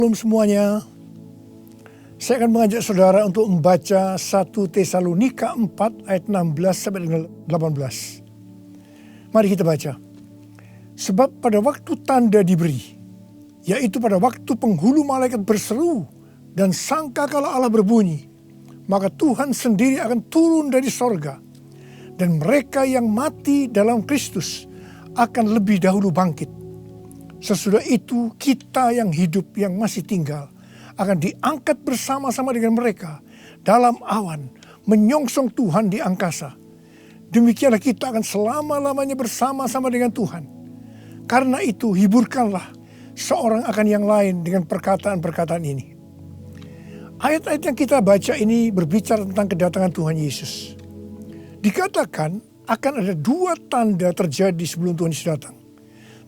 Shalom semuanya, saya akan mengajak saudara untuk membaca 1 Tesalonika 4 ayat 16 sampai dengan 18. Mari kita baca. Sebab pada waktu tanda diberi, yaitu pada waktu penghulu malaikat berseru dan sangkakala Allah berbunyi, maka Tuhan sendiri akan turun dari sorga, dan mereka yang mati dalam Kristus akan lebih dahulu bangkit. Sesudah itu kita yang hidup yang masih tinggal akan diangkat bersama-sama dengan mereka dalam awan menyongsong Tuhan di angkasa. Demikianlah kita akan selama-lamanya bersama-sama dengan Tuhan. Karena itu hiburkanlah seorang akan yang lain dengan perkataan-perkataan ini. Ayat-ayat yang kita baca ini berbicara tentang kedatangan Tuhan Yesus. Dikatakan akan ada 2 tanda terjadi sebelum Tuhan Yesus datang.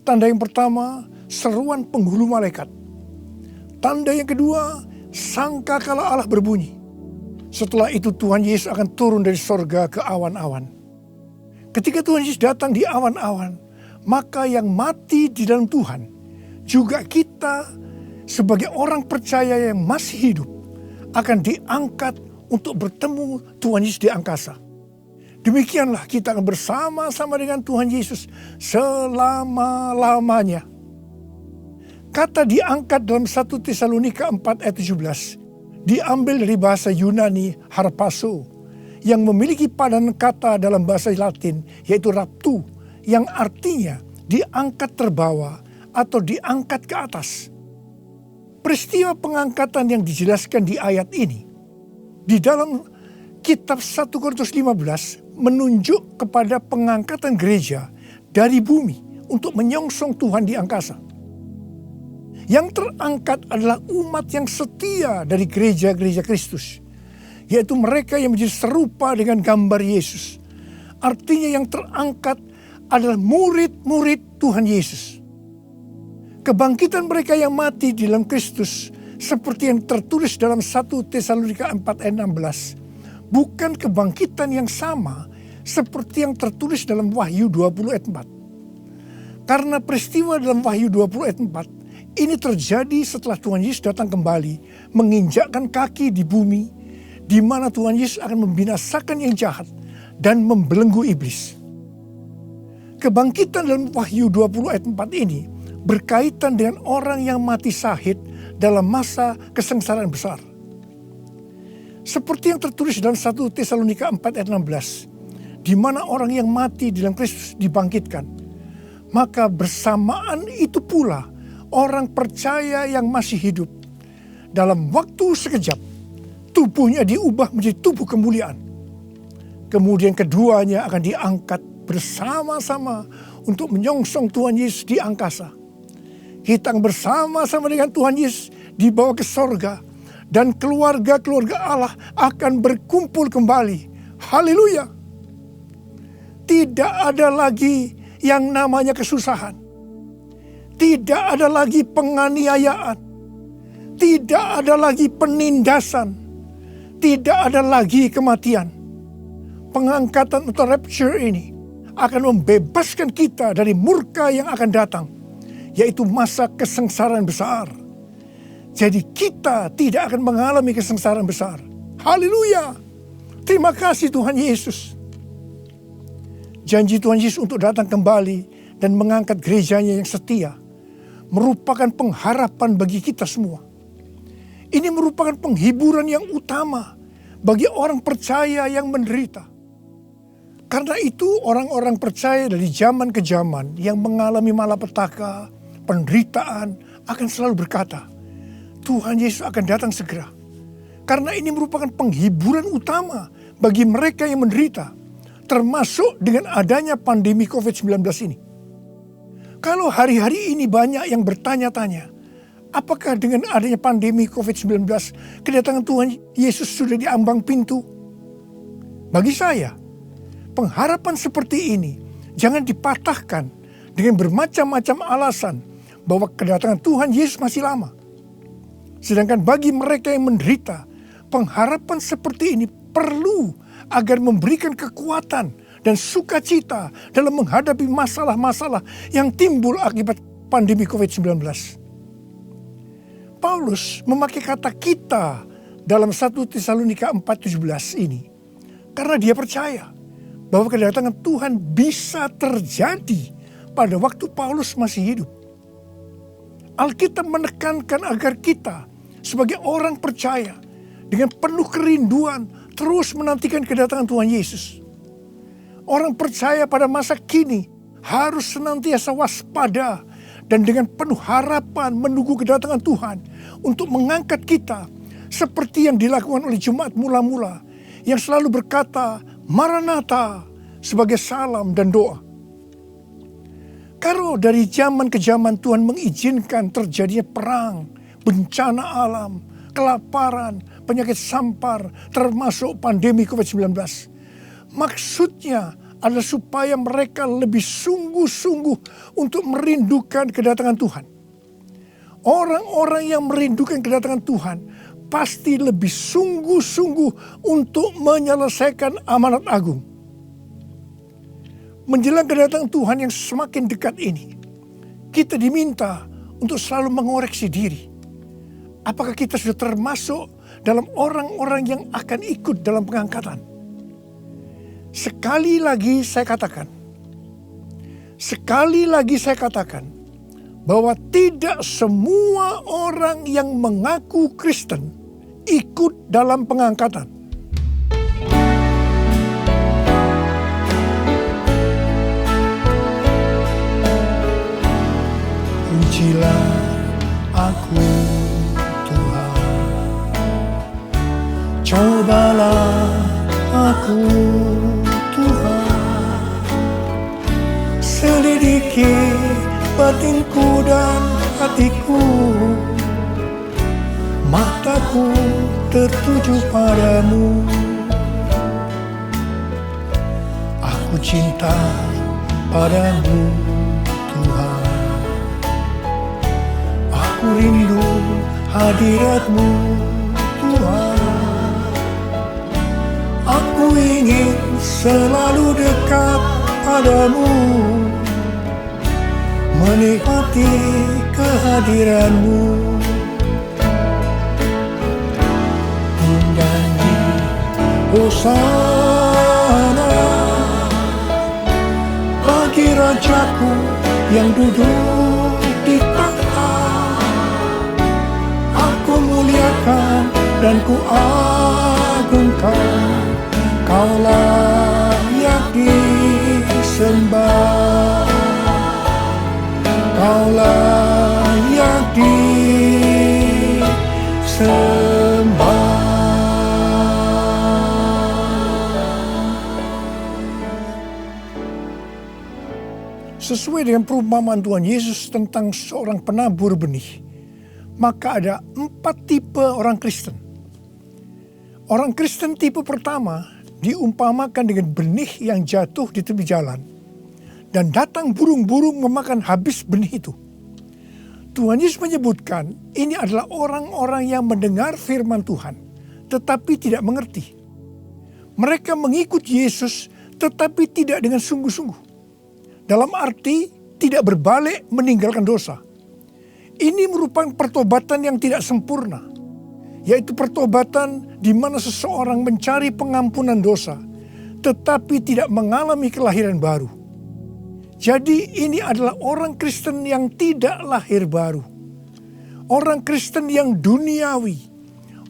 Tanda yang pertama, seruan penghulu malaikat. Tanda yang kedua, sangkakala Allah berbunyi. Setelah itu Tuhan Yesus akan turun dari sorga ke awan-awan. Ketika Tuhan Yesus datang di awan-awan, maka yang mati di dalam Tuhan, juga kita sebagai orang percaya yang masih hidup, akan diangkat untuk bertemu Tuhan Yesus di angkasa. Demikianlah kita akan bersama-sama dengan Tuhan Yesus selama-lamanya. Kata diangkat dalam 1 Tesalonika 4 ayat 17 diambil dari bahasa Yunani harpazo yang memiliki padanan kata dalam bahasa Latin yaitu raptu yang artinya diangkat terbawa atau diangkat ke atas. Peristiwa pengangkatan yang dijelaskan di ayat ini di dalam kitab 1 Korintus 15 menunjuk kepada pengangkatan gereja dari bumi untuk menyongsong Tuhan di angkasa. Yang terangkat adalah umat yang setia dari gereja-gereja Kristus, yaitu mereka yang menjadi serupa dengan gambar Yesus. Artinya yang terangkat adalah murid-murid Tuhan Yesus. Kebangkitan mereka yang mati di dalam Kristus seperti yang tertulis dalam 1 Tesalonika 4 ayat 16 bukan kebangkitan yang sama seperti yang tertulis dalam Wahyu 20 ayat 4. Karena peristiwa dalam Wahyu 20 ayat 4 ini terjadi setelah Tuhan Yesus datang kembali menginjakkan kaki di bumi, di mana Tuhan Yesus akan membinasakan yang jahat dan membelenggu iblis. Kebangkitan dalam Wahyu 20 ayat 4 ini berkaitan dengan orang yang mati syahid dalam masa kesengsaraan besar. Seperti yang tertulis dalam 1 Tesalonika 4 ayat 16, di mana orang yang mati di dalam Kristus dibangkitkan. Maka bersamaan itu pula orang percaya yang masih hidup dalam waktu sekejap tubuhnya diubah menjadi tubuh kemuliaan. Kemudian keduanya akan diangkat bersama-sama untuk menyongsong Tuhan Yesus di angkasa. Kita akan bersama-sama dengan Tuhan Yesus dibawa ke sorga. Dan keluarga-keluarga Allah akan berkumpul kembali. Haleluya. Tidak ada lagi yang namanya kesusahan. Tidak ada lagi penganiayaan. Tidak ada lagi penindasan. Tidak ada lagi kematian. Pengangkatan atau rapture ini akan membebaskan kita dari murka yang akan datang. Yaitu masa kesengsaraan besar. Jadi kita tidak akan mengalami kesengsaraan besar. Haleluya. Terima kasih Tuhan Yesus. Janji Tuhan Yesus untuk datang kembali dan mengangkat gerejanya yang setia merupakan pengharapan bagi kita semua. Ini merupakan penghiburan yang utama bagi orang percaya yang menderita. Karena itu orang-orang percaya dari zaman ke zaman yang mengalami malapetaka, penderitaan akan selalu berkata, Tuhan Yesus akan datang segera. Karena ini merupakan penghiburan utama bagi mereka yang menderita. Termasuk dengan adanya pandemi COVID-19 ini. Kalau hari-hari ini banyak yang bertanya-tanya. Apakah dengan adanya pandemi COVID-19 kedatangan Tuhan Yesus sudah di ambang pintu? Bagi saya, pengharapan seperti ini jangan dipatahkan dengan bermacam-macam alasan bahwa kedatangan Tuhan Yesus masih lama. Sedangkan bagi mereka yang menderita, pengharapan seperti ini perlu agar memberikan kekuatan dan sukacita dalam menghadapi masalah-masalah yang timbul akibat pandemi COVID-19. Paulus memakai kata kita dalam 1 Tesalonika 4:17 ini karena dia percaya bahwa kedatangan Tuhan bisa terjadi pada waktu Paulus masih hidup. Alkitab menekankan agar kita sebagai orang percaya dengan penuh kerinduan terus menantikan kedatangan Tuhan Yesus. Orang percaya pada masa kini harus senantiasa waspada dan dengan penuh harapan menunggu kedatangan Tuhan untuk mengangkat kita seperti yang dilakukan oleh jemaat mula-mula yang selalu berkata Maranatha sebagai salam dan doa. Kalau dari zaman ke zaman Tuhan mengizinkan terjadinya perang, bencana alam, kelaparan, penyakit sampar, termasuk pandemi COVID-19. Maksudnya adalah supaya mereka lebih sungguh-sungguh untuk merindukan kedatangan Tuhan. Orang-orang yang merindukan kedatangan Tuhan pasti lebih sungguh-sungguh untuk menyelesaikan amanat agung. Menjelang kedatangan Tuhan yang semakin dekat ini, kita diminta untuk selalu mengoreksi diri. Apakah kita sudah termasuk dalam orang-orang yang akan ikut dalam pengangkatan? Sekali lagi saya katakan, bahwa tidak semua orang yang mengaku Kristen ikut dalam pengangkatan. Pujilah aku Tuhan, cobalah aku Tuhan, selidiki batinku dan hatiku, mataku tertuju padamu. Aku cinta padamu Tuhan, aku rindu hadirat-Mu Tuhan. Aku ingin selalu dekat padamu, menikmati kehadiran-Mu. Menyanyi Hosana bagi Rajaku yang duduk di tahta. Aku muliakan dan ku agungkan, Kau layak disembah, Kau layak disembah. Sesuai dengan perumpamaan Tuhan Yesus tentang seorang penabur benih, maka ada 4 tipe orang Kristen. Orang Kristen tipe pertama diumpamakan dengan benih yang jatuh di tepi jalan dan datang burung-burung memakan habis benih itu. Tuhan Yesus menyebutkan ini adalah orang-orang yang mendengar firman Tuhan tetapi tidak mengerti. Mereka mengikut Yesus tetapi tidak dengan sungguh-sungguh. Dalam arti tidak berbalik meninggalkan dosa. Ini merupakan pertobatan yang tidak sempurna, yaitu pertobatan di mana seseorang mencari pengampunan dosa, tetapi tidak mengalami kelahiran baru. Jadi ini adalah orang Kristen yang tidak lahir baru. Orang Kristen yang duniawi.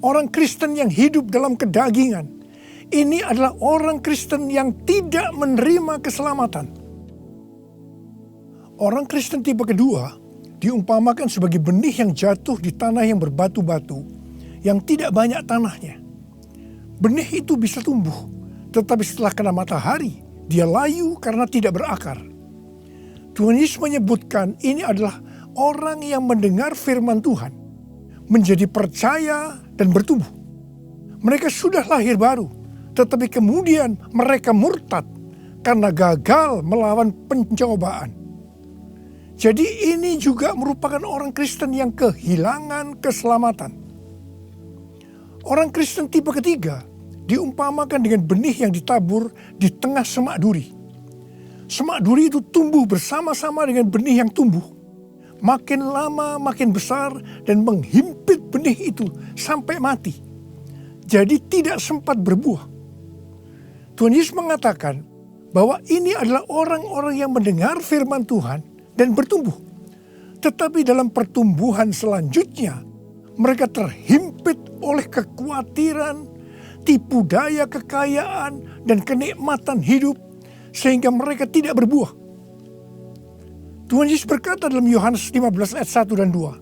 Orang Kristen yang hidup dalam kedagingan. Ini adalah orang Kristen yang tidak menerima keselamatan. Orang Kristen tipe kedua diumpamakan sebagai benih yang jatuh di tanah yang berbatu-batu, yang tidak banyak tanahnya. Benih itu bisa tumbuh, tetapi setelah kena matahari, dia layu karena tidak berakar. Tuhan Yesus menyebutkan ini adalah orang yang mendengar firman Tuhan, menjadi percaya dan bertumbuh. Mereka sudah lahir baru, tetapi kemudian mereka murtad karena gagal melawan pencobaan. Jadi ini juga merupakan orang Kristen yang kehilangan keselamatan. Orang Kristen tipe ketiga diumpamakan dengan benih yang ditabur di tengah semak duri. Semak duri itu tumbuh bersama-sama dengan benih yang tumbuh. makin lama makin besar dan menghimpit benih itu sampai mati. Jadi tidak sempat berbuah. Tuhan Yesus mengatakan bahwa ini adalah orang-orang yang mendengar firman Tuhan dan bertumbuh. Tetapi dalam pertumbuhan selanjutnya, mereka terhimpit oleh kekhawatiran, tipu daya kekayaan, dan kenikmatan hidup, sehingga mereka tidak berbuah. Tuhan Yesus berkata dalam Yohanes 15 ayat 1 dan 2,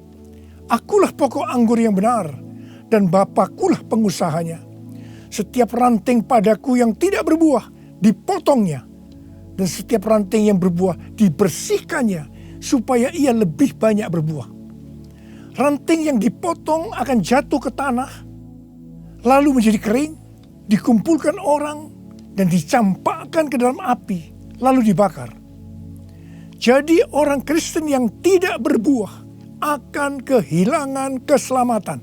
"Akulah pokok anggur yang benar, dan Bapakulah pengusahanya. Setiap ranting padaku yang tidak berbuah, dipotongnya. Dan setiap ranting yang berbuah, dibersihkannya, supaya ia lebih banyak berbuah." Ranting yang dipotong akan jatuh ke tanah, lalu menjadi kering, dikumpulkan orang, dan dicampakkan ke dalam api, lalu dibakar. Jadi orang Kristen yang tidak berbuah akan kehilangan keselamatan.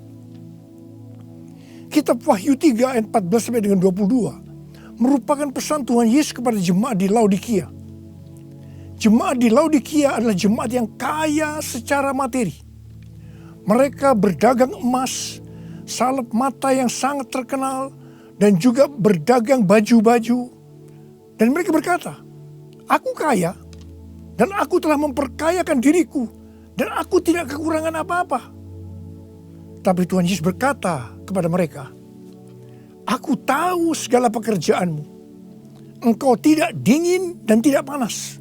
Kitab Wahyu 3 ayat 14 sampai dengan 22 merupakan pesan Tuhan Yesus kepada jemaat di Laodikia. Jemaat di Laodikia adalah jemaat yang kaya secara materi. Mereka berdagang emas, salep mata yang sangat terkenal, dan juga berdagang baju-baju. Dan mereka berkata, "Aku kaya, dan aku telah memperkayakan diriku, dan aku tidak kekurangan apa-apa." Tapi Tuhan Yesus berkata kepada mereka, "Aku tahu segala pekerjaanmu. Engkau tidak dingin dan tidak panas.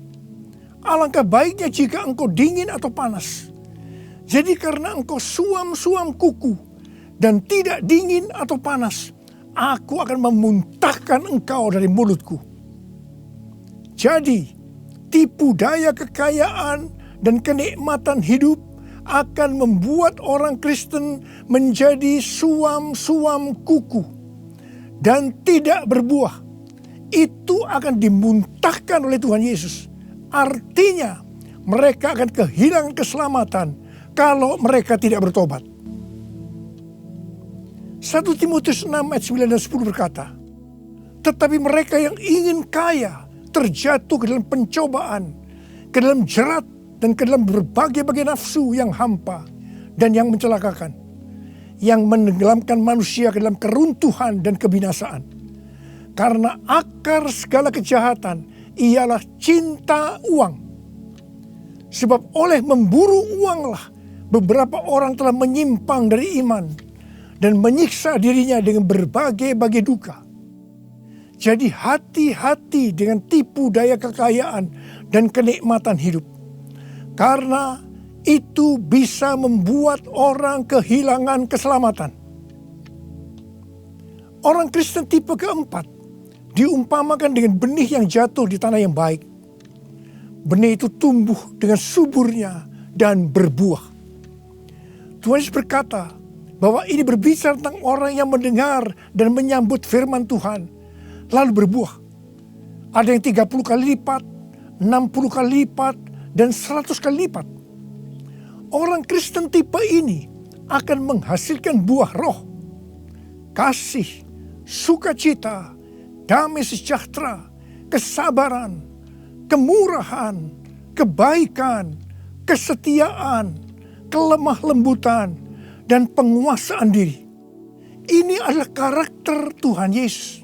Alangkah baiknya jika engkau dingin atau panas. Jadi karena engkau suam-suam kuku dan tidak dingin atau panas, aku akan memuntahkan engkau dari mulutku." Jadi, tipu daya kekayaan dan kenikmatan hidup akan membuat orang Kristen menjadi suam-suam kuku dan tidak berbuah. Itu akan dimuntahkan oleh Tuhan Yesus. Artinya, mereka akan kehilangan keselamatan kalau mereka tidak bertobat. 1 Timotius 6 ayat 9 dan 10 berkata, "Tetapi mereka yang ingin kaya terjatuh ke dalam pencobaan, ke dalam jerat, dan ke dalam berbagai-bagai nafsu yang hampa dan yang mencelakakan, yang menenggelamkan manusia ke dalam keruntuhan dan kebinasaan. Karena akar segala kejahatan ialah cinta uang. Sebab oleh memburu uanglah beberapa orang telah menyimpang dari iman dan menyiksa dirinya dengan berbagai-bagai duka. Jadi hati-hati dengan tipu daya kekayaan dan kenikmatan hidup. Karena itu bisa membuat orang kehilangan keselamatan." Orang Kristen tipe keempat diumpamakan dengan benih yang jatuh di tanah yang baik. Benih itu tumbuh dengan suburnya dan berbuah. Tuhan Yesus berkata bahwa ini berbicara tentang orang yang mendengar dan menyambut firman Tuhan, lalu berbuah. Ada yang 30 kali lipat, 60 kali lipat, dan 100 kali lipat. Orang Kristen tipe ini akan menghasilkan buah roh, kasih, sukacita, damai sejahtera, kesabaran, kemurahan, kebaikan, kesetiaan, kelemah lembutan, dan penguasaan diri. Ini adalah karakter Tuhan Yesus.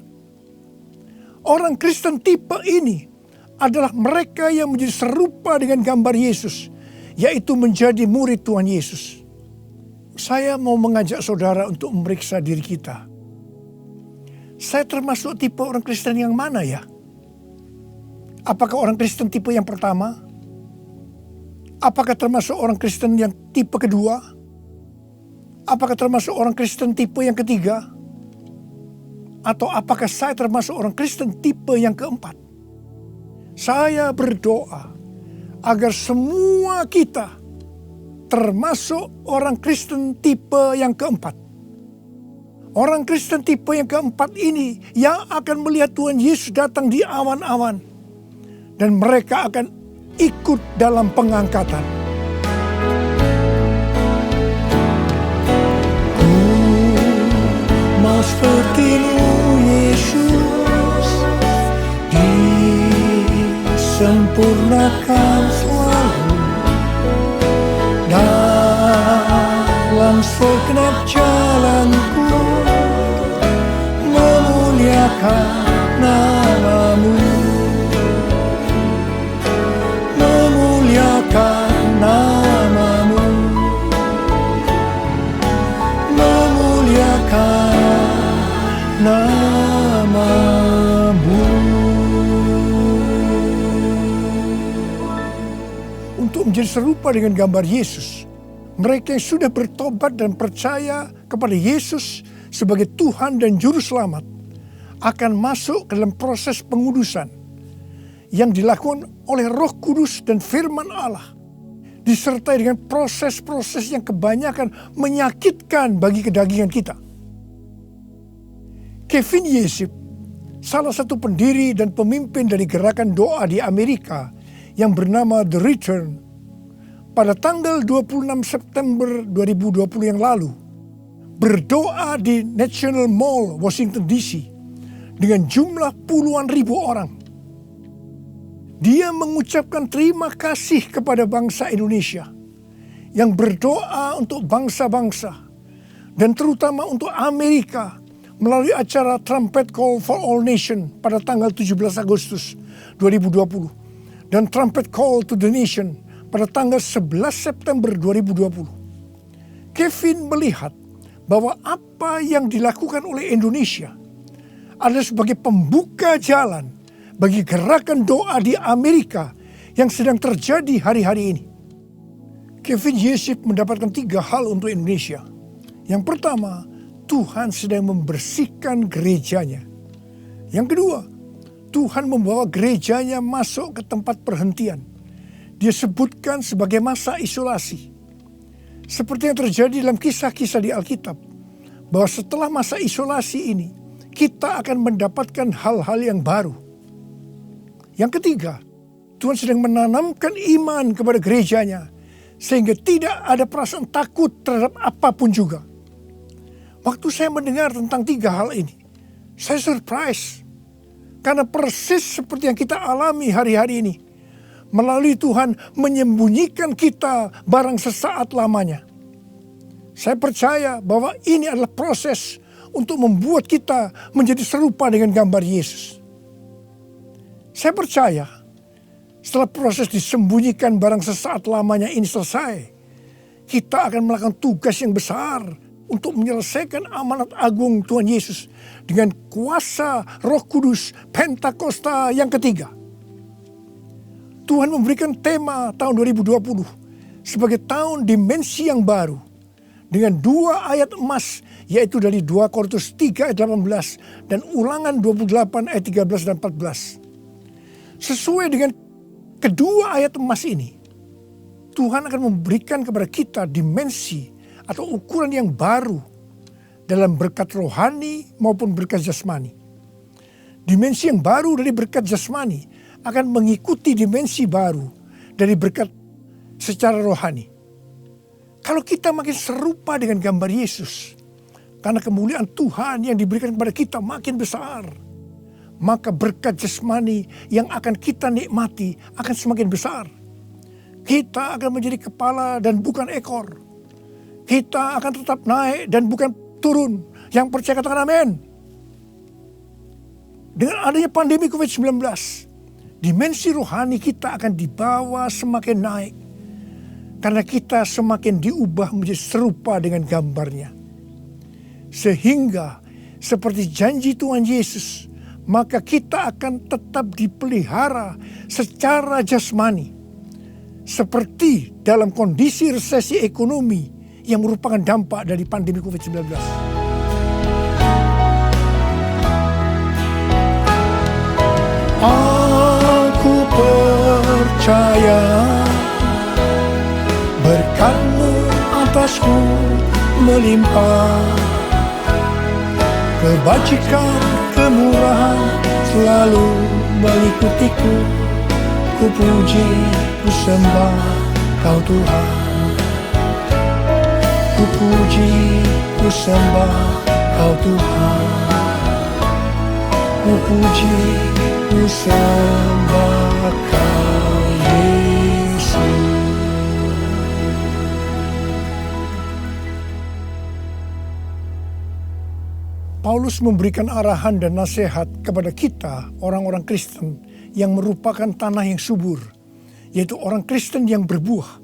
Orang Kristen tipe ini adalah mereka yang menjadi serupa dengan gambar Yesus, yaitu menjadi murid Tuhan Yesus. Saya mau mengajak saudara untuk memeriksa diri kita. Saya termasuk tipe orang Kristen yang mana ya? Apakah orang Kristen tipe yang pertama? Apakah termasuk orang Kristen yang tipe kedua? Apakah termasuk orang Kristen tipe yang ketiga? Atau apakah saya termasuk orang Kristen tipe yang keempat? Saya berdoa agar semua kita termasuk orang Kristen tipe yang keempat. Orang Kristen tipe yang keempat ini yang akan melihat Tuhan Yesus datang di awan-awan. Dan mereka akan ikut dalam pengangkatan. Ku mau seperti-Mu Yesus, disempurnakan selalu segenap jalanku memuliakan namamu, memuliakan namamu, memuliakan namamu. Untuk menjadi serupa dengan gambar Yesus, mereka yang sudah bertobat dan percaya kepada Yesus sebagai Tuhan dan Juru Selamat akan masuk ke dalam proses pengudusan yang dilakukan oleh Roh Kudus dan firman Allah, disertai dengan proses-proses yang kebanyakan menyakitkan bagi kedagingan kita. Kevin Yesip, salah satu pendiri dan pemimpin dari gerakan doa di Amerika yang bernama The Return, pada tanggal 26 September 2020 yang lalu, berdoa di National Mall, Washington DC, dengan jumlah puluhan ribu orang. Dia mengucapkan terima kasih kepada bangsa Indonesia yang berdoa untuk bangsa-bangsa dan terutama untuk Amerika melalui acara Trumpet Call for All Nation pada tanggal 17 Agustus 2020 dan Trumpet Call to the Nation pada tanggal 11 September 2020. Kevin melihat bahwa apa yang dilakukan oleh Indonesia adalah sebagai pembuka jalan bagi gerakan doa di Amerika yang sedang terjadi hari-hari ini. Kevin Yesip mendapatkan 3 hal untuk Indonesia. Yang pertama, Tuhan sedang membersihkan gerejanya. Yang kedua, Tuhan membawa gerejanya masuk ke tempat perhentian. Dia sebutkan sebagai masa isolasi. Seperti yang terjadi dalam kisah-kisah di Alkitab, bahwa setelah masa isolasi ini, kita akan mendapatkan hal-hal yang baru. Yang ketiga, Tuhan sedang menanamkan iman kepada gerejanya, sehingga tidak ada perasaan takut terhadap apapun juga. Waktu saya mendengar tentang 3 hal ini, saya surprise. Karena persis seperti yang kita alami hari-hari ini, melalui Tuhan menyembunyikan kita barang sesaat lamanya. Saya percaya bahwa ini adalah proses untuk membuat kita menjadi serupa dengan gambar Yesus. Saya percaya setelah proses disembunyikan barang sesaat lamanya ini selesai, kita akan melakukan tugas yang besar untuk menyelesaikan amanat agung Tuhan Yesus dengan kuasa Roh Kudus Pentakosta yang ketiga. Tuhan memberikan tema tahun 2020 sebagai tahun dimensi yang baru dengan 2 ayat emas, yaitu dari 2 Korintus 3 ayat 18 dan Ulangan 28 ayat 13 dan 14. Sesuai dengan kedua ayat emas ini, Tuhan akan memberikan kepada kita dimensi atau ukuran yang baru dalam berkat rohani maupun berkat jasmani. Dimensi yang baru dari berkat jasmani akan mengikuti dimensi baru dari berkat secara rohani. Kalau kita makin serupa dengan gambar Yesus, karena kemuliaan Tuhan yang diberikan kepada kita makin besar, maka berkat jasmani yang akan kita nikmati akan semakin besar. Kita akan menjadi kepala dan bukan ekor. Kita akan tetap naik dan bukan turun. Yang percaya katakan amin. Dengan adanya pandemi COVID-19, dimensi rohani kita akan dibawa semakin naik. Karena kita semakin diubah menjadi serupa dengan gambarnya. Sehingga seperti janji Tuhan Yesus, maka kita akan tetap dipelihara secara jasmani. Seperti dalam kondisi resesi ekonomi yang merupakan dampak dari pandemi COVID-19. Aku percaya berkat-Mu atasku melimpah, kebajikan, kemurahan selalu mengikutiku. Ku puji, ku sembah Kau Tuhan. Ku puji, ku sembah Kau Tuhan. Ku puji, ku sembah Kau Yesus. Paulus memberikan arahan dan nasihat kepada kita, orang-orang Kristen yang merupakan tanah yang subur, yaitu orang Kristen yang berbuah.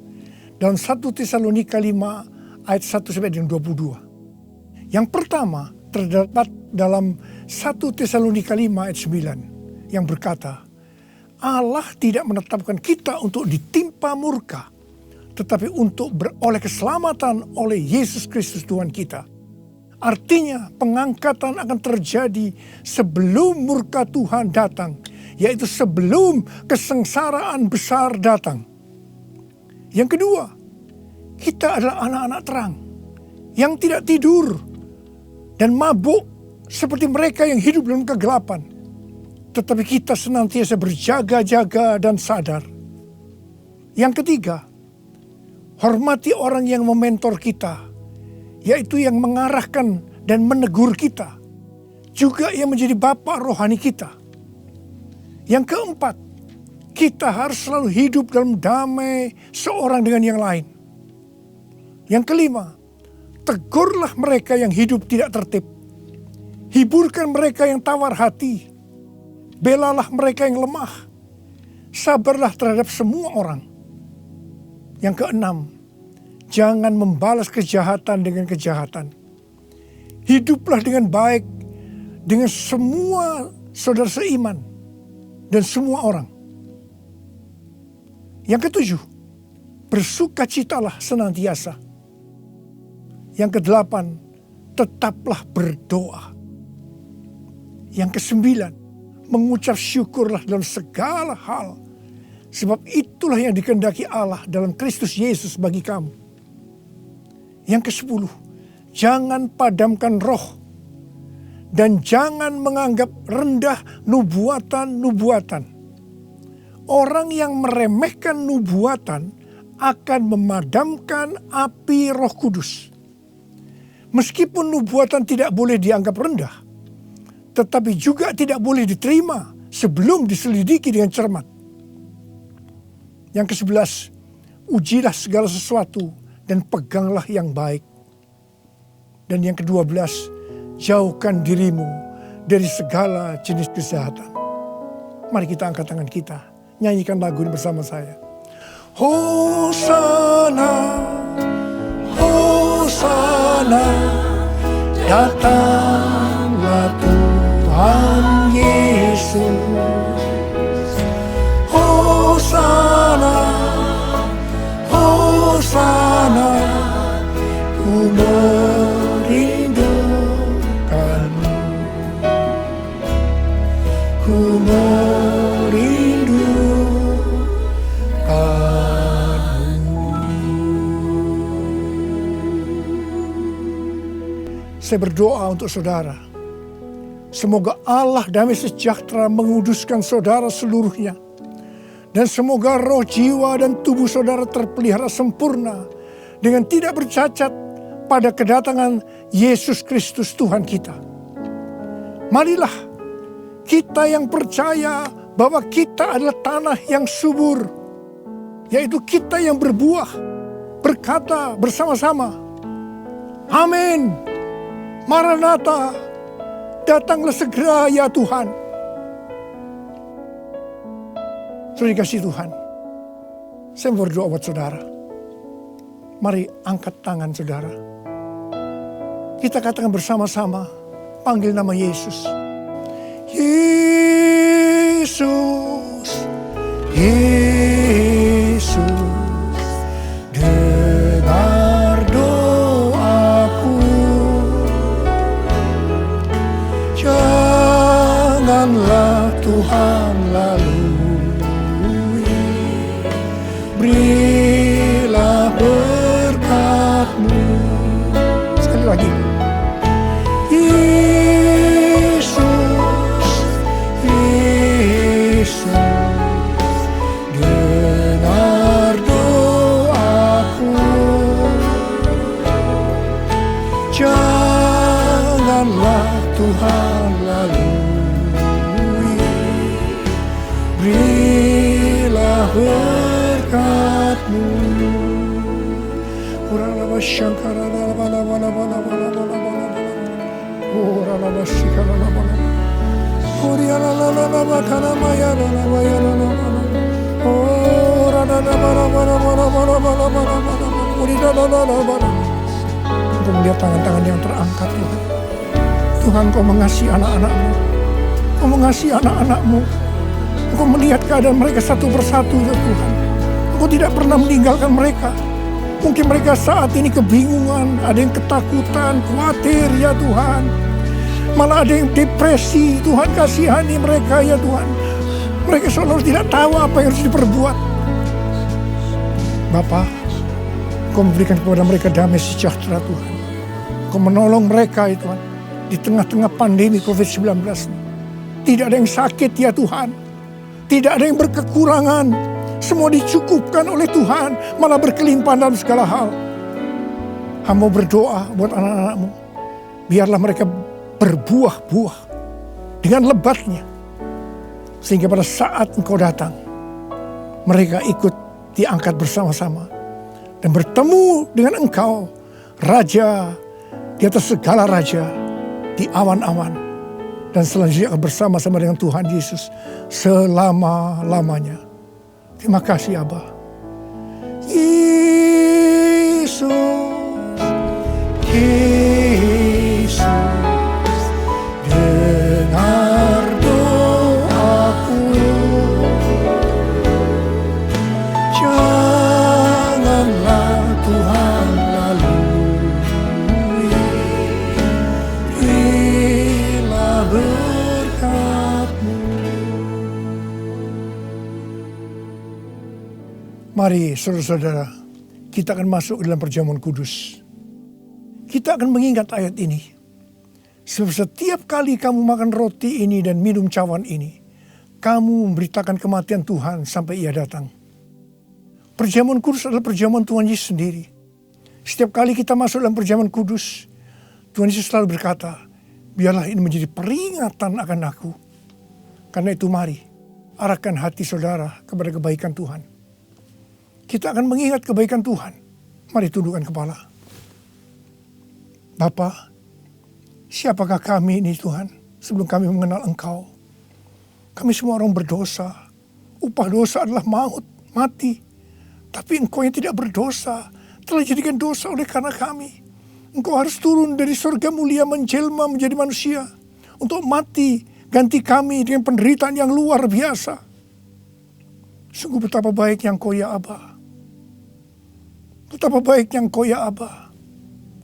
Dalam 1 Tesalonika 5 ayat 1 sampai dengan 22. Yang pertama terdapat dalam 1 Tesalonika 5 ayat 9 yang berkata, Allah tidak menetapkan kita untuk ditimpa murka, tetapi untuk beroleh keselamatan oleh Yesus Kristus Tuhan kita. Artinya pengangkatan akan terjadi sebelum murka Tuhan datang, yaitu sebelum kesengsaraan besar datang. Yang kedua, kita adalah anak-anak terang yang tidak tidur dan mabuk seperti mereka yang hidup dalam kegelapan. Tetapi kita senantiasa berjaga-jaga dan sadar. Yang ketiga, hormati orang yang mementor kita, yaitu yang mengarahkan dan menegur kita, juga yang menjadi bapa rohani kita. Yang keempat, kita harus selalu hidup dalam damai seorang dengan yang lain. Yang kelima, tegurlah mereka yang hidup tidak tertib. Hiburkan mereka yang tawar hati. Belalah mereka yang lemah. Sabarlah terhadap semua orang. Yang keenam, jangan membalas kejahatan dengan kejahatan. Hiduplah dengan baik dengan semua saudara seiman dan semua orang. Yang ketujuh, bersukacitalah senantiasa. Yang kedelapan, tetaplah berdoa. Yang kesembilan, mengucap syukurlah dalam segala hal, sebab itulah yang dikehendaki Allah dalam Kristus Yesus bagi kamu. Yang kesepuluh, jangan padamkan roh dan jangan menganggap rendah nubuatan-nubuatan. Orang yang meremehkan nubuatan akan memadamkan api Roh Kudus. Meskipun nubuatan tidak boleh dianggap rendah, tetapi juga tidak boleh diterima sebelum diselidiki dengan cermat. Yang ke-11, ujilah segala sesuatu dan peganglah yang baik. Dan yang ke-12, jauhkan dirimu dari segala jenis kejahatan. Mari kita angkat tangan kita, nyanyikan lagu ini bersama saya. Hosana, Hosana, datanglah Tuhan Yesus. Hosana, Hosana, ku merindukanmu, ku merindukanmu. Saya berdoa untuk saudara. Semoga Allah damai sejahtera menguduskan saudara seluruhnya. Dan semoga roh, jiwa, dan tubuh saudara terpelihara sempurna dengan tidak bercacat pada kedatangan Yesus Kristus Tuhan kita. Marilah kita yang percaya bahwa kita adalah tanah yang subur, yaitu kita yang berbuah, berkata bersama-sama, amin. Maranatha, datanglah segera ya Tuhan. Saudara dikasihi Tuhan, saya berdoa buat saudara. Mari angkat tangan saudara. Kita katakan bersama-sama, panggil nama Yesus. Yesus, Yesus, dengar doaku. Janganlah Tuhan lalui, berilah berkat-Mu. Sekali lagi. Yesus, Yesus, dengar doaku. Janganlah Tuhan lalui, berilah berkat-Mu. Urala shankara la la la la la la la la la la la. Engkau melihat tangan-tangan yang terangkat, Tuhan. Tuhan, Kau mengasihi anak-anak-Mu. Kau mengasihi anak-anak-Mu. Engkau melihat keadaan mereka satu persatu, ya Tuhan. Engkau tidak pernah meninggalkan mereka. Mungkin mereka saat ini kebingungan, ada yang ketakutan, khawatir, ya Tuhan. Malah ada yang depresi, Tuhan kasihani mereka, ya Tuhan. Mereka seolah tidak tahu apa yang harus diperbuat. Bapa, Kau memberikan kepada mereka damai sejahtera, Tuhan. Kau menolong mereka, ya Tuhan, di tengah-tengah pandemi COVID-19. Tidak ada yang sakit, ya Tuhan. Tidak ada yang berkekurangan. Semua dicukupkan oleh Tuhan, malah berkelimpahan dalam segala hal. Hamba berdoa buat anak-anak-Mu. Biarlah mereka berbuah-buah dengan lebatnya. Sehingga pada saat Engkau datang, mereka ikut diangkat bersama-sama. Dan bertemu dengan Engkau, Raja di atas segala raja, di awan-awan. Dan selanjutnya akan bersama-sama dengan Tuhan Yesus selama-lamanya. Terima kasih, Abah. Yesus, Yesus, dengar doaku. Janganlah Tuhan lalui, berilah berkat-Mu. Mari saudara-saudara, kita akan masuk ke dalam perjamuan kudus. Kita akan mengingat ayat ini. Sebab setiap kali kamu makan roti ini dan minum cawan ini, kamu memberitakan kematian Tuhan sampai Ia datang. Perjamuan kudus adalah perjamuan Tuhan Yesus sendiri. Setiap kali kita masuk dalam perjamuan kudus, Tuhan Yesus selalu berkata, biarlah ini menjadi peringatan akan aku. Karena itu mari, arahkan hati saudara kepada kebaikan Tuhan. Kita akan mengingat kebaikan Tuhan. Mari tundukkan kepala. Bapa, siapakah kami ini Tuhan sebelum kami mengenal Engkau? Kami semua orang berdosa. Upah dosa adalah maut, mati. Tapi Engkau yang tidak berdosa telah jadikan dosa oleh karena kami. Engkau harus turun dari surga mulia menjelma menjadi manusia untuk mati ganti kami dengan penderitaan yang luar biasa. Sungguh betapa baiknya Engkau, ya Aba. Betapa baiknya Engkau, ya Aba.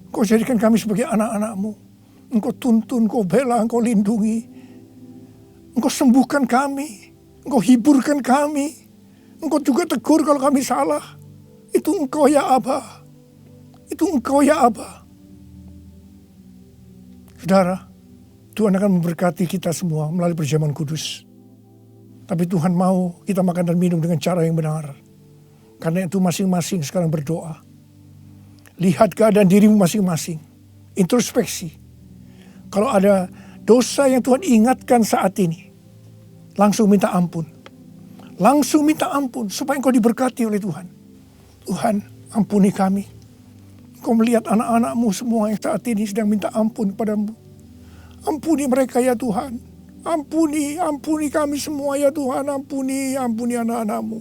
Engkau jadikan kami sebagai anak-anak-Mu. Engkau tuntun, Engkau bela, Engkau lindungi. Engkau sembuhkan kami. Engkau hiburkan kami. Engkau juga tegur kalau kami salah. Itu Engkau, ya Aba. Itu Engkau, ya Aba. Saudara, Tuhan akan memberkati kita semua melalui perjamuan kudus. Tapi Tuhan mau kita makan dan minum dengan cara yang benar. Karena itu masing-masing sekarang berdoa. Lihat keadaan dirimu masing-masing. Introspeksi. Kalau ada dosa yang Tuhan ingatkan saat ini, langsung minta ampun. Langsung minta ampun supaya engkau diberkati oleh Tuhan. Tuhan, ampuni kami. Engkau melihat anak-anak-Mu semua yang saat ini sedang minta ampun kepadamu. Ampuni mereka, ya Tuhan. Ampuni kami semua, ya Tuhan. Ampuni anak-anak-Mu.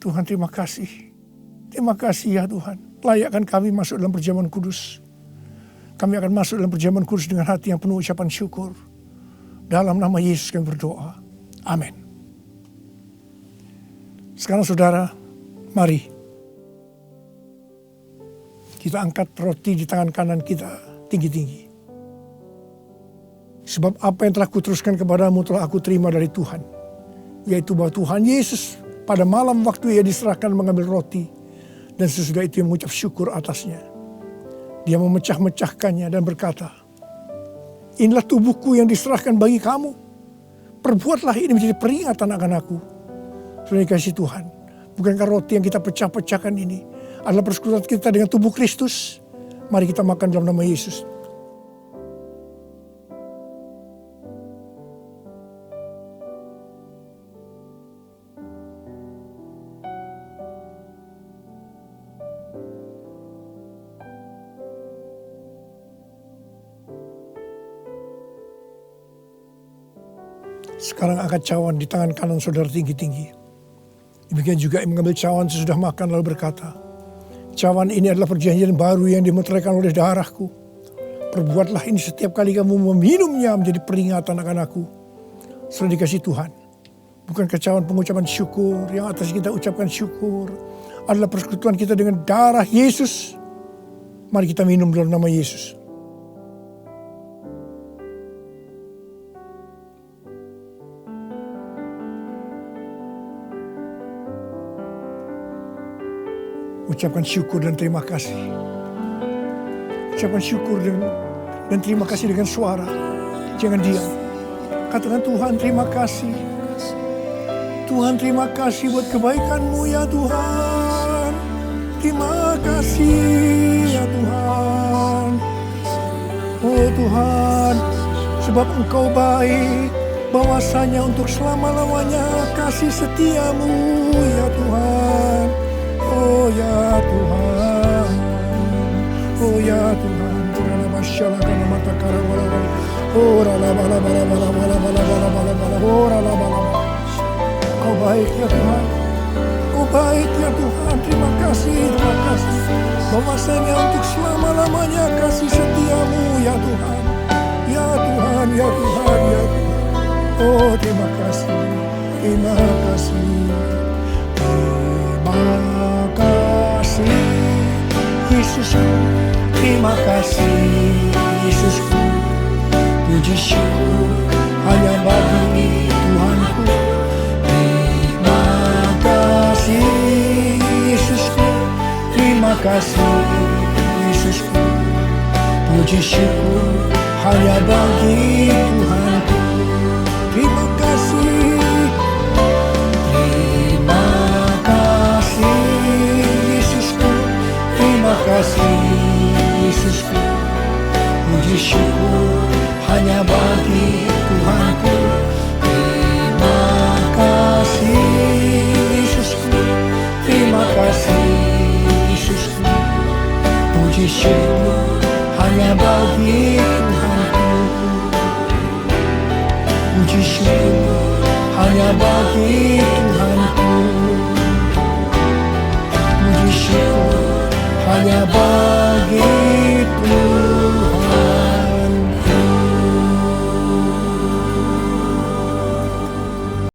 Tuhan, terima kasih. Terima kasih, ya Tuhan. Layakkan kami masuk dalam perjamuan kudus. Kami akan masuk dalam perjamuan kudus dengan hati yang penuh ucapan syukur. Dalam nama Yesus kami berdoa. Amin. Sekarang saudara, mari kita angkat roti di tangan kanan kita tinggi-tinggi. Sebab apa yang telah kuteruskan kepadamu telah aku terima dari Tuhan. Yaitu bahwa Tuhan Yesus pada malam waktu Ia diserahkan mengambil roti. Dan sesudah itu Ia mengucap syukur atasnya. Dia memecah-mecahkannya dan berkata, inilah tubuhku yang diserahkan bagi kamu. Perbuatlah ini menjadi peringatan akan aku. Saudara dikasihi Tuhan, bukankah roti yang kita pecah-pecahkan ini adalah persekutuan kita dengan tubuh Kristus? Mari kita makan dalam nama Yesus. Sekarang angkat cawan di tangan kanan saudara tinggi-tinggi. Demikian juga yang mengambil cawan sesudah makan lalu berkata, cawan ini adalah perjanjian baru yang dimeteraikan oleh darahku. Perbuatlah ini setiap kali kamu meminumnya menjadi peringatan akan aku. Setelah dikasih Tuhan. Bukan cawan pengucapan syukur, yang atas kita ucapkan syukur adalah persekutuan kita dengan darah Yesus. Mari kita minum dalam nama Yesus. Ucapkan syukur dan terima kasih. Ucapkan syukur dan terima kasih dengan suara. Jangan diam. Katakan, Tuhan terima kasih. Tuhan terima kasih buat kebaikan-Mu ya Tuhan. Terima kasih ya Tuhan. Oh Tuhan, sebab Engkau baik, bahwasanya untuk selama-lamanya kasih setia-Mu ya Tuhan. Oh ya Tuhan. Oh ya Tuhan. Turana masyaallah kana mata karawala. Oh rala bala bala bala bala bala bala bala bala. Oh rala bala. Kau baik ya Tuhan. Kau baik ya Tuhan. Terima kasih, terima kasih. Bahwasanya untuk selama-lamanya kasih setia-Mu ya Tuhan. Ya Tuhan, ya Tuhan, ya Tuhan. Oh terima kasih. Terima kasih. Terima kasih Yesusku. Terima kasih Yesusku. Puji syukur hanya bagi Tuhanku. Terima kasih Yesusku. Terima kasih Yesusku. Puji syukur hanya bagi Tuhan.